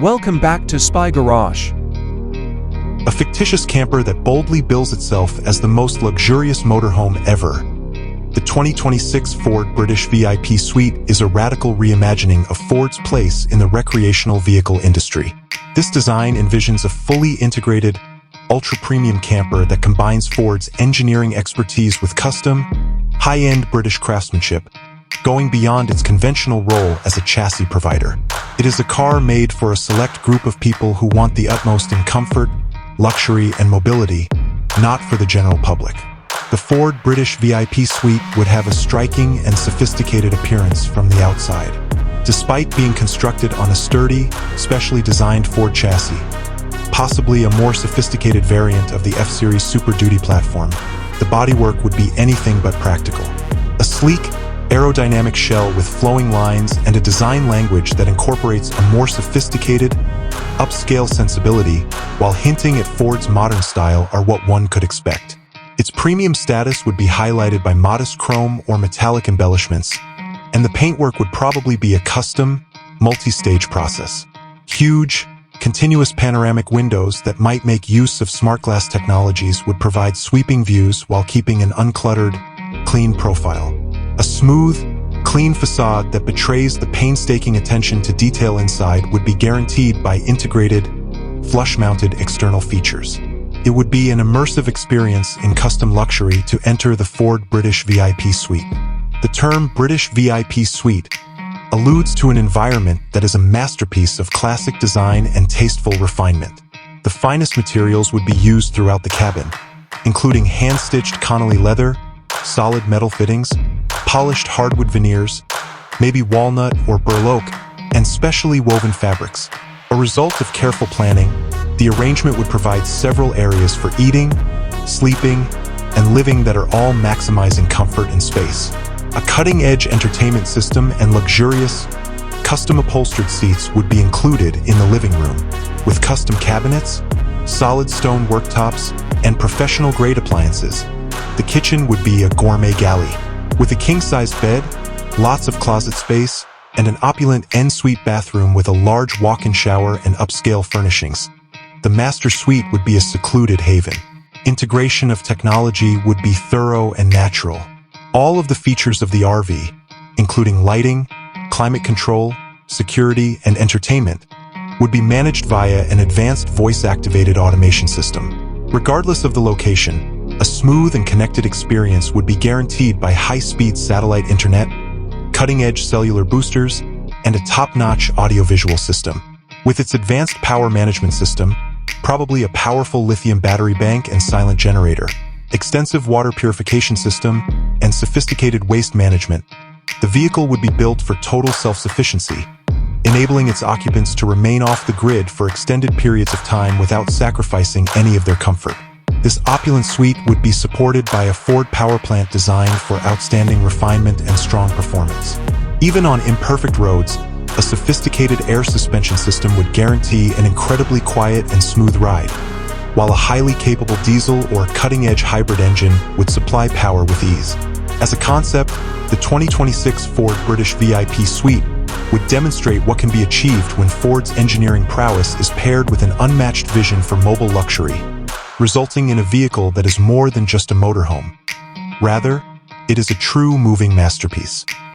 Welcome back to Spy Garage. A fictitious camper that boldly bills itself as the most luxurious motorhome ever. The 2026 Ford British VIP Suite is a radical reimagining of Ford's place in the recreational vehicle industry. This design envisions a fully integrated, ultra-premium camper that combines Ford's engineering expertise with custom, high-end British craftsmanship, going beyond its conventional role as a chassis provider. It is a car made for a select group of people who want the utmost in comfort, luxury, and mobility, not for the general public. The Ford British VIP Suite would have a striking and sophisticated appearance from the outside. Despite being constructed on a sturdy, specially designed Ford chassis, possibly a more sophisticated variant of the F-Series Super Duty platform, the bodywork would be anything but practical. A sleek, aerodynamic shell with flowing lines and a design language that incorporates a more sophisticated, upscale sensibility while hinting at Ford's modern style are what one could expect. Its premium status would be highlighted by modest chrome or metallic embellishments, and the paintwork would probably be a custom, multi-stage process. Huge, continuous panoramic windows that might make use of smart glass technologies would provide sweeping views while keeping an uncluttered, clean profile. A smooth, clean facade that betrays the painstaking attention to detail inside would be guaranteed by integrated, flush-mounted external features. It would be an immersive experience in custom luxury to enter the Ford British VIP Suite. The term British VIP Suite alludes to an environment that is a masterpiece of classic design and tasteful refinement. The finest materials would be used throughout the cabin, including hand-stitched Connolly leather, solid metal fittings, polished hardwood veneers, maybe walnut or burl oak, and specially woven fabrics. A result of careful planning, the arrangement would provide several areas for eating, sleeping, and living that are all maximizing comfort and space. A cutting-edge entertainment system and luxurious, custom-upholstered seats would be included in the living room, with custom cabinets, solid stone worktops, and professional-grade appliances. The kitchen would be a gourmet galley, with a king-sized bed, lots of closet space, and an opulent en-suite bathroom with a large walk-in shower and upscale furnishings. The master suite would be a secluded haven. Integration of technology would be thorough and natural. All of the features of the RV, including lighting, climate control, security, and entertainment, would be managed via an advanced voice-activated automation system. Regardless of the location, a smooth and connected experience would be guaranteed by high-speed satellite internet, cutting-edge cellular boosters, and a top-notch audiovisual system. With its advanced power management system, probably a powerful lithium battery bank and silent generator, extensive water purification system, and sophisticated waste management, the vehicle would be built for total self-sufficiency, enabling its occupants to remain off the grid for extended periods of time without sacrificing any of their comfort. This opulent suite would be supported by a Ford power plant designed for outstanding refinement and strong performance. Even on imperfect roads, a sophisticated air suspension system would guarantee an incredibly quiet and smooth ride, while a highly capable diesel or cutting-edge hybrid engine would supply power with ease. As a concept, the 2026 Ford British VIP Suite would demonstrate what can be achieved when Ford's engineering prowess is paired with an unmatched vision for mobile luxury, resulting in a vehicle that is more than just a motorhome. Rather, it is a true moving masterpiece.